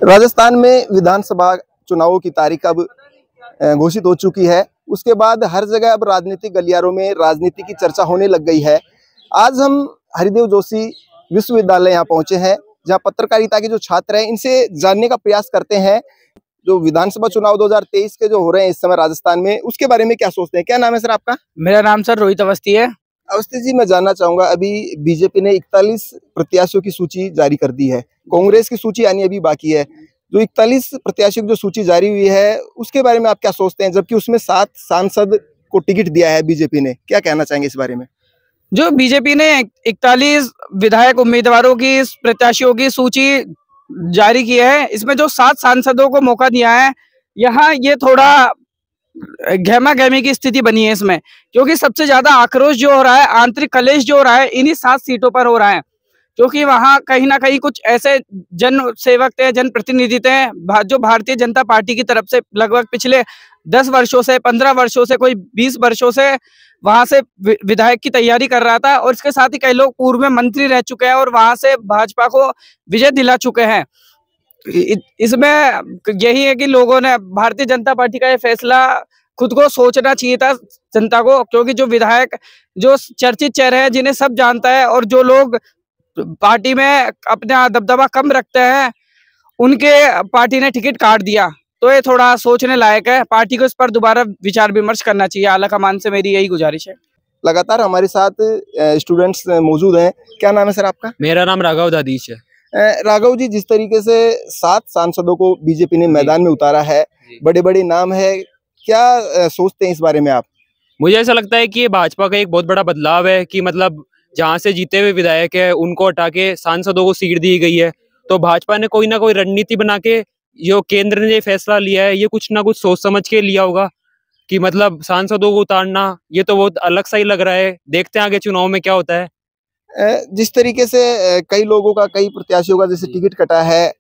राजस्थान में विधानसभा चुनावों की तारीख अब घोषित हो चुकी है। उसके बाद हर जगह अब राजनीतिक गलियारों में राजनीति की चर्चा होने लग गई है। आज हम हरिदेव जोशी विश्वविद्यालय यहाँ पहुंचे हैं, जहाँ पत्रकारिता के जो छात्र हैं इनसे जानने का प्रयास करते हैं जो विधानसभा चुनाव 2023 के जो हो रहे हैं इस समय राजस्थान में, उसके बारे में क्या सोचते हैं। क्या नाम है सर आपका? मेरा नाम सर रोहित अवस्थी है। अवस्थी जी, मैं जानना चाहूंगा, अभी बीजेपी ने 41 प्रत्याशियों की सूची जारी कर दी है, कांग्रेस की सूची आनी अभी बाकी है। जो 41 प्रत्याशियों की जो सूची जारी हुई है उसके बारे में आप क्या सोचते हैं, जबकि उसमें 7 सांसद को टिकट दिया है बीजेपी ने? क्या कहना चाहेंगे इस बारे में? जो बीजेपी ने 41 विधायक उम्मीदवारों की प्रत्याशियों की सूची जारी की है, इसमें जो 7 सांसदों को मौका दिया है, यहाँ ये थोड़ा गहमा गहमी की स्थिति बनी है इसमें, क्योंकि सबसे ज्यादा आक्रोश जो हो रहा है, आंतरिक कलेश जो हो रहा है, इन्हीं 7 सीटों पर हो रहा है। क्योंकि वहां कहीं ना कहीं कुछ ऐसे जन सेवक थे, जनप्रतिनिधि थे जो भारतीय जनता पार्टी की तरफ से लगभग पिछले 10 वर्षों से, 15 वर्षों से, कोई 20 वर्षों से वहां से विधायक की तैयारी कर रहा था। और इसके साथ ही कई लोग पूर्व में मंत्री रह चुके हैं और वहां से भाजपा को विजय दिला चुके हैं। इसमें यही है कि लोगों ने, भारतीय जनता पार्टी का ये फैसला खुद को सोचना चाहिए था जनता को, क्योंकि जो विधायक जो चर्चित चेहरे हैं, जिन्हें सब जानता है, और जो लोग पार्टी में अपना दबदबा कम रखते हैं, उनके पार्टी ने टिकट काट दिया। तो ये थोड़ा सोचने लायक है। पार्टी को इस पर दोबारा विचार विमर्श करना चाहिए। आला कमान से मेरी यही गुजारिश है। लगातार हमारे साथ स्टूडेंट्स मौजूद हैं। क्या नाम है सर आपका? मेरा नाम राघव दादीश है। राघव जी, जिस तरीके से 7 सांसदों को बीजेपी ने मैदान में उतारा है, बड़े बड़े नाम है, क्या सोचते हैं इस बारे में आप? मुझे ऐसा लगता है कि ये भाजपा का एक बहुत बड़ा बदलाव है कि मतलब जहां से जीते हुए विधायक है उनको हटा के सांसदों को सीट दी गई है। तो भाजपा ने कोई ना कोई रणनीति बना के, जो केंद्र ने फैसला लिया है, ये कुछ ना कुछ सोच समझ के लिया होगा कि मतलब सांसदों को उतारना, ये तो बहुत अलग सा ही लग रहा है। देखते हैं आगे चुनाव में क्या होता है। जिस तरीके से कई लोगों का, कई प्रत्याशियों का जैसे टिकट कटा है,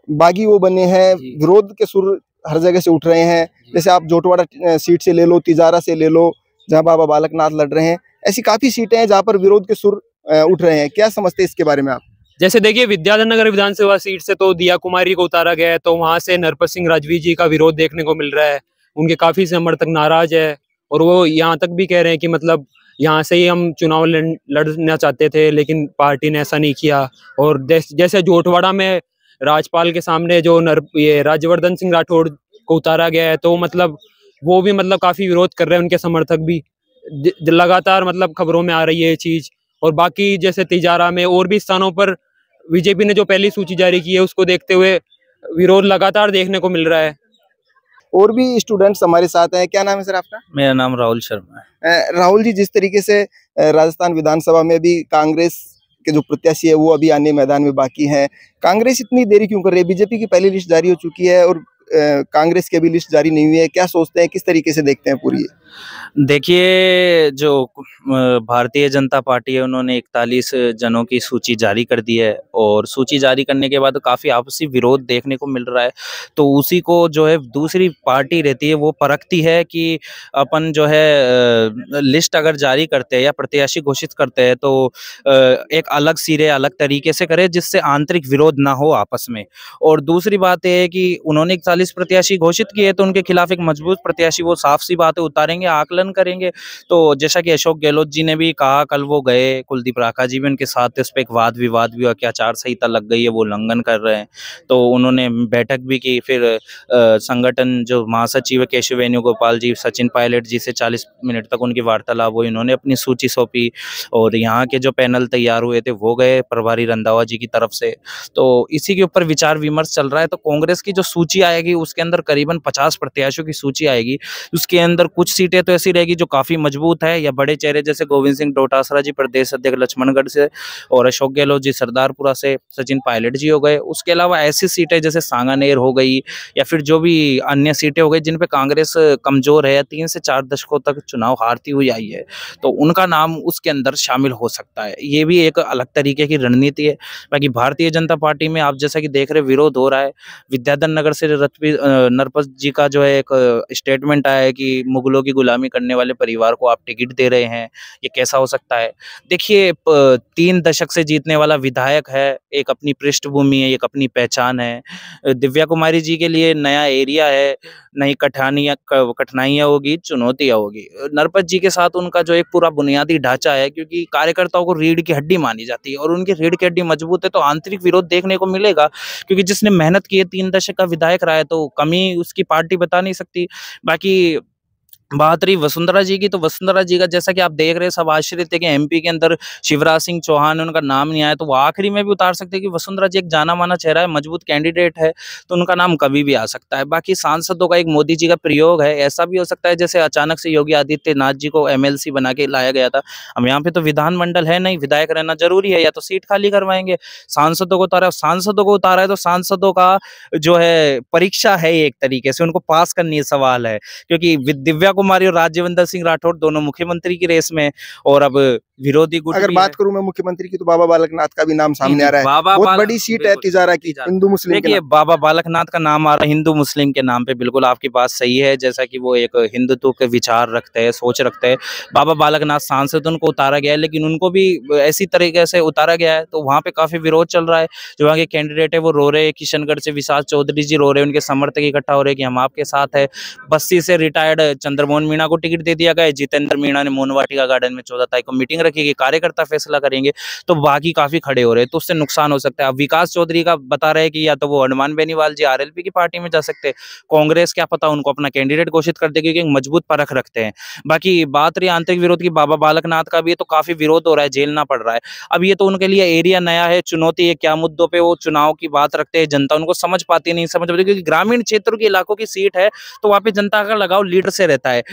बागी वो बने हैं, विरोध के सुर हर जगह से उठ रहे हैं। जैसे आप जोटवाड़ा सीट से ले लो, तिजारा से ले लो, जहां बाबा बालक नाथ लड़ रहे हैं, ऐसी काफी सीटें हैं जहां पर विरोध के सुर उठ रहे हैं। क्या समझते हैं इसके बारे में आप? जैसे देखिए, विद्याधर नगर विधानसभा सीट से तो दिया कुमारी को उतारा गया है, तो वहां से नरपत सिंह राजवी जी का विरोध देखने को मिल रहा है। उनके काफी समर्थक नाराज है और वो यहाँ तक भी कह रहे हैं कि मतलब यहाँ से ही हम चुनाव लड़ना चाहते थे, लेकिन पार्टी ने ऐसा नहीं किया। और जैसे जोटवाड़ा में राजपाल के सामने जो ये राज्यवर्धन सिंह राठौड़ को उतारा गया है, तो मतलब वो भी मतलब काफी विरोध कर रहे हैं, उनके समर्थक भी। लगातार मतलब खबरों में आ रही है ये चीज। और बाकी जैसे तिजारा में और भी स्थानों पर बीजेपी ने जो पहली सूची जारी की है, उसको देखते हुए विरोध लगातार देखने को मिल रहा है। और भी स्टूडेंट्स हमारे साथ हैं। क्या नाम है सर आपका? मेरा नाम राहुल शर्मा है। राहुल जी, जिस तरीके से राजस्थान विधानसभा में भी कांग्रेस के जो प्रत्याशी है वो अभी आने मैदान में बाकी हैं, कांग्रेस इतनी देरी क्यों कर रही है? बीजेपी की पहली लिस्ट जारी हो चुकी है और कांग्रेस की अभी लिस्ट जारी नहीं हुई है। क्या सोचते हैं, किस तरीके से देखते हैं पूरी? देखिए, जो भारतीय जनता पार्टी है, उन्होंने 41 जनों की सूची जारी कर दी है और सूची जारी करने के बाद काफ़ी आपसी विरोध देखने को मिल रहा है। तो उसी को जो है दूसरी पार्टी रहती है वो परखती है कि अपन जो है लिस्ट अगर जारी करते हैं या प्रत्याशी घोषित करते हैं तो एक अलग सिरे, अलग तरीके से करें जिससे आंतरिक विरोध ना हो आपस में। और दूसरी बात यह है कि उन्होंने 41 प्रत्याशी घोषित किए, तो उनके खिलाफ एक मजबूत प्रत्याशी वो साफ सी बात है उतारेंगे, आकलन करेंगे। तो जैसा कि अशोक गहलोत जी ने भी कहा, कल वो गए, कुलदीप राठौर जी भी उनके साथ, इस पर एक वाद विवाद भी हुआ कि आचार संहिता लग गई है, वो उल्लंघन कर रहे हैं। तो उन्होंने बैठक भी की। फिर संगठन जो महासचिव है केशव वेणुगोपाल जी, सचिन पायलट जी से 40 मिनट तक उनकी वार्तालाप हुई। उन्होंने अपनी सूची सौंपी और यहाँ के जो पैनल तैयार हुए थे वो गए प्रभारी रंधावा जी की तरफ से। तो इसी के ऊपर विचार विमर्श चल रहा है। तो कांग्रेस की जो सूची आएगी उसके अंदर करीबन 50 प्रत्याशियों की सूची आएगी। उसके अंदर कुछ सीटें तो ऐसी रहेगी जो काफी मजबूत है, या बड़े चेहरे जैसे गोविंद सिंह डोटासरा जी प्रदेश अध्यक्ष लक्ष्मणगढ़ से, और अशोक गहलोत जी सरदारपुरा से, सचिन पायलट जी हो गए। उसके अलावा ऐसी सीटें जैसे सांगानेर हो गई या फिर जो भी अन्य सीटें हो गई जिन पे कांग्रेस कमजोर है, 3 से 4 दशकों तक चुनाव हारती हुई आई है, तो उनका नाम उसके अंदर शामिल हो सकता है। ये भी एक अलग तरीके की रणनीति है। बाकी भारतीय जनता पार्टी में आप जैसा कि देख रहे विरोध हो रहा है। विद्याधर नगर से नरपत जी का जो है एक स्टेटमेंट आया है कि मुगलों की गुलामी करने वाले परिवार को आप टिकट दे रहे हैं, ये कैसा हो सकता है? देखिए 3 दशक से जीतने वाला विधायक है, एक अपनी पृष्ठभूमि है, एक अपनी पहचान है। दिव्या कुमारी जी के लिए नया एरिया है, नई कठिनाइयाँ होगी, चुनौतियाँ होगी। नरपत जी के साथ उनका जो एक पूरा बुनियादी ढांचा है, क्योंकि कार्यकर्ताओं को रीढ़ की हड्डी मानी जाती है और उनकी रीढ़ की हड्डी मजबूत है तो आंतरिक विरोध देखने को मिलेगा, क्योंकि जिसने मेहनत की है 3 दशक का विधायक रहा है तो कमी उसकी पार्टी बता नहीं सकती। बाकी बात रही वसुंधरा जी की, तो वसुंधरा जी का जैसा कि आप देख रहे हैं सब आश्चर्य थे कि एमपी के अंदर शिवराज सिंह चौहान उनका नाम नहीं आया, तो वो आखिरी में भी उतार सकते हैं कि वसुंधरा जी एक जाना माना चेहरा है, मजबूत कैंडिडेट है, तो उनका नाम कभी भी आ सकता है। बाकी सांसदों का एक मोदी जी का प्रयोग है, ऐसा भी हो सकता है जैसे अचानक से योगी आदित्यनाथ जी को एमएलसी बना के लाया गया था। अब यहाँ पे तो विधानमंडल है नहीं, विधायक रहना जरूरी है, या तो सीट खाली करवाएंगे। सांसदों को उतारा है तो सांसदों का जो है परीक्षा है एक तरीके से, उनको पास करनी है, सवाल है, क्योंकि दिव्या कुमारी और राज्यवर्धन सिंह राठौड़ दोनों मुख्यमंत्री की रेस में, और अब विरोधी गुट अगर भी बात है। करूं मैं मुख्यमंत्री की, तो बाबा बालकनाथ का भी नाम सामने आ रहा है। बाबा बहुत बालक- बड़ी सीट है बिल्कुल, तिजारा की, तिजारा। हिंदू मुस्लिम के देखिए नाम। बाबा बालकनाथ का नाम आ रहा है हिंदू मुस्लिम के नाम पे, बिल्कुल आपकी बात सही है, जैसा कि वो एक हिंदुत्व के विचार रखते हैं, सोच रखते हैं। बाबा बालकनाथ सांसद उनको उतारा गया है, लेकिन उनको भी ऐसी तरीके से उतारा गया है, तो वहाँ पे काफी विरोध चल रहा है। जो वहाँ के कैंडिडेट है वो रो रहे हैं, किशनगढ़ से विशाल चौधरी जी रो रहे हैं, उनके समर्थक इकट्ठा हो रहे हैं कि हम आपके साथ है। बस्ती से रिटायर्ड चंद्रमोहन मीणा को टिकट दे दिया गया है। जितेंद्र मीणा ने मोनवाटिका गार्डन में 14 तारीख को मीटिंग रखी है, कार्यकर्ता फैसला करेंगे, तो बाकी काफी खड़े हो रहे हैं, तो उससे नुकसान हो सकता है। अब विकास चौधरी का बता रहे हैं कि या तो वो हनुमान बेनीवाल जी आरएलपी की पार्टी में जा सकते हैं, कांग्रेस क्या पता उनको अपना कैंडिडेट घोषित कर देगी, क्योंकि मजबूत परख रखते हैं। बाकी बात रही आंतरिक विरोध की, बाबा बालकनाथ का भी है, तो काफी विरोध हो रहा है, झेलना पड़ रहा है। अब ये तो उनके लिए एरिया नया है, चुनौती है, क्या मुद्दों पे वो चुनाव की बात रखते हैं, जनता उनको समझ पाती नहीं समझ पाती, क्योंकि ग्रामीण क्षेत्रों के इलाकों की सीट है, तो वहाँ पे जनता का लगाव लीडर से रहता है।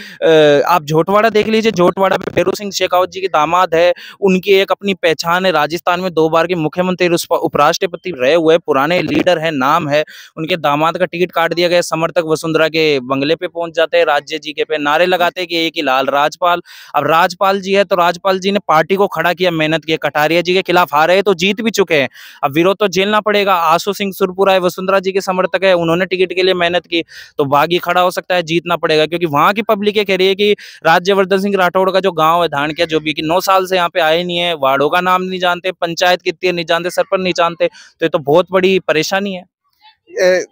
आप झोटवाड़ा देख लीजिए, झोटवाड़ा पे फेरू सिंह शेखावत जी के दामाद है, उनकी एक अपनी पहचान है, राजस्थान में 2 बार के मुख्यमंत्री उपराष्ट्रपति रहे हुए पुराने लीडर है, नाम है, उनके दामाद का टिकट काट दिया गया। समर्थक वसुंधरा के बंगले पे पहुंच जाते हैं, राज्य जी के पे नारे लगाते हैं कि एक ही लाल राजपाल। अब राजपाल जी है तो राजपाल जी ने पार्टी को खड़ा किया, मेहनत की, कटारिया जी के खिलाफ हारे हैं तो जीत भी चुके हैं, अब विरोध तो झेलना पड़ेगा। आशु सिंह सुरपुरा है, वसुंधरा जी के समर्थक है, उन्होंने टिकट के लिए मेहनत की, तो बागी खड़ा हो सकता है, जीतना पड़ेगा, क्योंकि वहां की पब्लिक ये कह रही है कि राज्यवर्धन सिंह राठौड़ का जो गांव है धानक्या, जो भी कि 9 साल से यहाँ पे आए नहीं है, वार्डों का नाम नहीं जानते, पंचायत कितनी नहीं जानते, सरपंच नहीं जानते, तो ये तो बहुत बड़ी परेशानी है।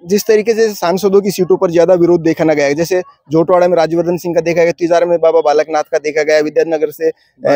जिस तरीके से सांसदों की सीटों पर ज्यादा विरोध देखा गया है, जैसे जोटवाड़ा में राज्यवर्धन सिंह का देखा गया, तिजारा में बाबा बालकनाथ का देखा गया, विद्यानगर से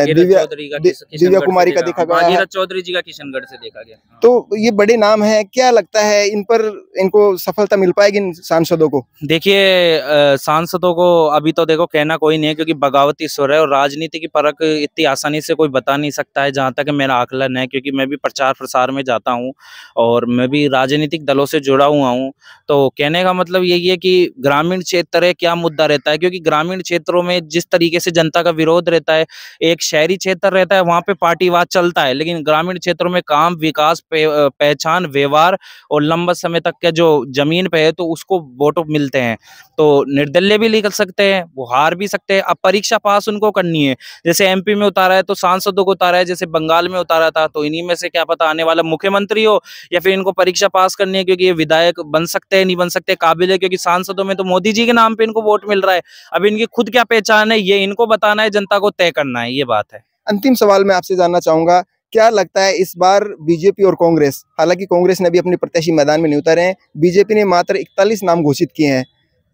दिव्या कुमारी का देखा गया है, चौधरी जी का किशनगढ़ से देखा गया। तो ये बड़े नाम हैं। क्या लगता है इन पर, इनको सफलता मिल पाएगी इन सांसदों को? देखिए सांसदों को अभी तो देखो कहना कोई नहीं है, क्योंकि बगावती सुर है और राजनीति की परख इतनी आसानी से कोई बता नहीं सकता है, जहां तक मेरा आकलन है, क्योंकि मैं भी प्रचार प्रसार में जाता हूं और मैं भी राजनीतिक दलों से जुड़ा हुआ हूं। तो कहने का मतलब यही है कि ग्रामीण क्षेत्र है, क्या मुद्दा रहता है, क्योंकि ग्रामीण क्षेत्रों में जिस तरीके से जनता का विरोध रहता है, एक शहरी क्षेत्र रहता है वहां पे पार्टीवाद चलता है, लेकिन ग्रामीण क्षेत्रों में काम, विकास, पहचान, व्यवहार और लंबा समय तक के जो जमीन पे है तो उसको वोट मिलते हैं, तो निर्दलीय भी निकल सकते हैं, वो हार भी सकते हैं। अब परीक्षा पास उनको करनी है, जैसे एमपी में उतारा है तो सांसदों को उतारा है, जैसे बंगाल में उतारा था, तो इन्हीं में से क्या पता आने वाला मुख्यमंत्री हो, या फिर इनको परीक्षा पास करनी है, क्योंकि ये विधायक बन सकते हैं, नहीं बन सकते, काबिल है, क्योंकि सांसदों में तो मोदी जी के नाम पे इनको वोट मिल रहा है। अब इनकी खुद क्या पहचान है ये इनको बताना है, जनता को तय करना है, ये बात है। अंतिम सवाल मैं आपसे जानना चाहूंगा, क्या लगता है इस बार बीजेपी और कांग्रेस, हालांकि कांग्रेस ने अभी अपने प्रत्याशी मैदान में नहीं उतारे हैं, बीजेपी ने मात्र 41 नाम घोषित किए हैं,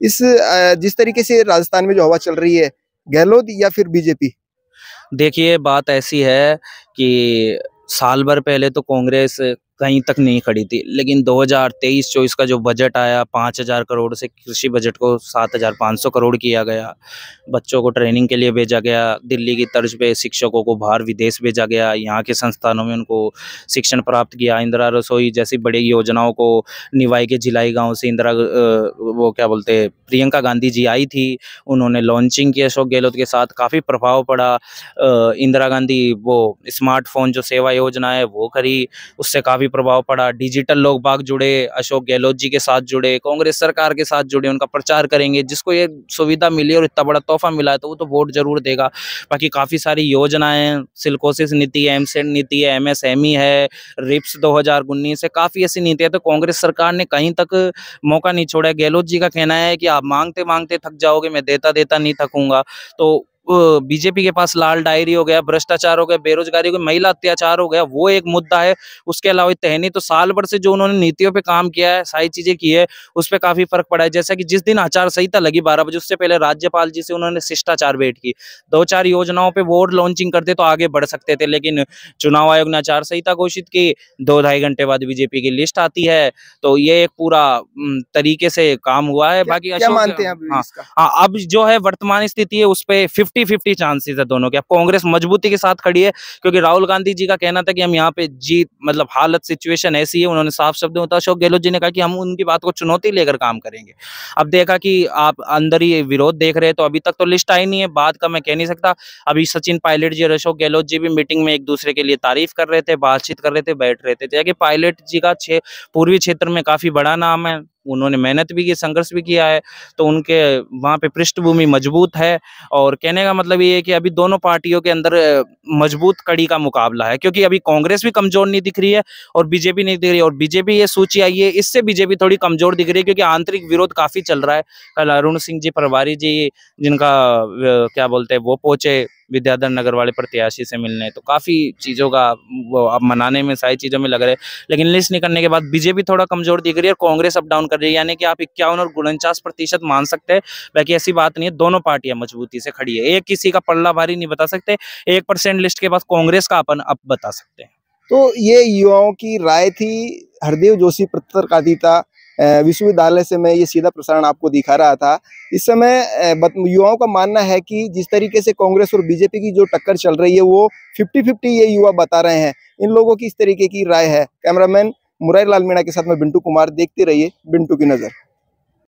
इस जिस तरीके से राजस्थान में जो हवा चल रही है, गहलोत या फिर बीजेपी? देखिए बात ऐसी है कि साल भर पहले तो कांग्रेस कहीं तक नहीं खड़ी थी, लेकिन 2023-24 का जो बजट आया 5000 करोड़ से कृषि बजट को 7500 करोड़ किया गया, बच्चों को ट्रेनिंग के लिए भेजा गया, दिल्ली की तर्ज पे शिक्षकों को बाहर विदेश भेजा गया, यहाँ के संस्थानों में उनको शिक्षण प्राप्त किया, इंदिरा रसोई जैसी बड़ी योजनाओं को निवाई के जिलाई गांव से वो क्या बोलते हैं प्रियंका गांधी जी आई थी, उन्होंने लॉन्चिंग की अशोक गहलोत के साथ, काफ़ी प्रभाव पड़ा। इंदिरा गांधी वो स्मार्टफोन जो सेवा योजना है वो करी, उससे काफ़ी भी प्रभाव पड़ा। डिजिटल लोग बाग जुड़े, अशोक गहलोत जी के साथ जुड़े, कांग्रेस सरकार के साथ जुड़े, उनका प्रचार करेंगे। जिसको ये सुविधा मिली और इतना बड़ा तोहफा मिला है तो वो तो वोट जरूर देगा। बाकी काफ़ी सारी योजनाएं, सिलिकोसिस नीति है, एमसेट नीति है, एमएसएमई है, रिप्स 2019 है, काफ़ी ऐसी नीतियाँ। तो कांग्रेस सरकार ने कहीं तक मौका नहीं छोड़ा है। गहलोत जी का कहना है कि आप मांगते मांगते थक जाओगे, मैं देता देता नहीं थकूंगा। तो बीजेपी के पास लाल डायरी हो गया, भ्रष्टाचार हो गया, बेरोजगारी हो गई, महिला अत्याचार हो गया, वो एक मुद्दा है। उसके अलावा तय नहीं तो साल भर से जो उन्होंने नीतियों पे काम किया है, सारी चीजें की है, उस पर काफी फर्क पड़ा है। जैसा कि जिस दिन आचार संहिता लगी 12 बजे, उससे पहले राज्यपाल जी से उन्होंने शिष्टाचार भेंट की। 2-4 योजनाओं पे वोट लॉन्चिंग करते तो आगे बढ़ सकते थे, लेकिन चुनाव आयोग ने आचार संहिता घोषित की। 2-2.5 घंटे बाद बीजेपी की लिस्ट आती है। तो ये एक पूरा तरीके से काम हुआ है। बाकी क्या मानते हैं आप इसका? हाँ, अब जो है वर्तमान स्थिति है उस पे 50-50 चांसेस है दोनों के। अब कांग्रेस मजबूती के साथ खड़ी है, क्योंकि राहुल गांधी जी का कहना था कि हम यहाँ पे जीत, मतलब हालत सिचुएशन ऐसी है। उन्होंने साफ शब्दों में, अशोक गहलोत जी ने कहा कि हम उनकी बात को चुनौती लेकर काम करेंगे। अब देखा कि आप अंदर ही विरोध देख रहे हैं, तो अभी तक तो लिस्ट आई नहीं है, बात का मैं कह नहीं सकता। अभी सचिन पायलट जी और अशोक गहलोत जी भी मीटिंग में एक दूसरे के लिए तारीफ कर रहे थे, बातचीत कर रहे थे, बैठ रहे थे। पायलट जी का पूर्वी क्षेत्र में काफी बड़ा नाम है, उन्होंने मेहनत भी की, संघर्ष भी किया है, तो उनके वहाँ पे पृष्ठभूमि मजबूत है। और कहने का मतलब ये है कि अभी दोनों पार्टियों के अंदर मजबूत कड़ी का मुकाबला है, क्योंकि अभी कांग्रेस भी कमजोर नहीं दिख रही है और बीजेपी नहीं दिख रही है। और बीजेपी ये सूची आई है, इससे बीजेपी थोड़ी कमजोर दिख रही है, क्योंकि आंतरिक विरोध काफी चल रहा है। कल अरुण सिंह जी प्रभारी जी, जिनका क्या बोलते हैं, वो पहुंचे विद्याधर नगर वाले प्रत्याशी से मिलने, तो काफी चीजों का वो अब मनाने में, सारी चीजों में लग रहे हैं। लेकिन लिस्ट निकलने के बाद बीजेपी थोड़ा कमजोर दिख रही है और कांग्रेस अप डाउन कर रही है, यानी कि आप 51 और 49% मान सकते हैं। बाकी ऐसी बात नहीं है, दोनों पार्टियां मजबूती से खड़ी है। एक किसी का पल्ला भारी नहीं बता सकते। 1% लिस्ट के बाद कांग्रेस का अपन अब बता सकते हैं। तो ये युवाओं की राय थी। हरदेव जोशी पत्रकारिता विश्वविद्यालय से मैं ये सीधा प्रसारण आपको दिखा रहा था। इस समय युवाओं का मानना है कि जिस तरीके से कांग्रेस और बीजेपी की जो टक्कर चल रही है वो 50-50 ये युवा बता रहे हैं। इन लोगों की इस तरीके की राय है। कैमरामैन मुरारी लाल मीणा के साथ में बिंटू कुमार। देखते रहिए बिंटू की नजर।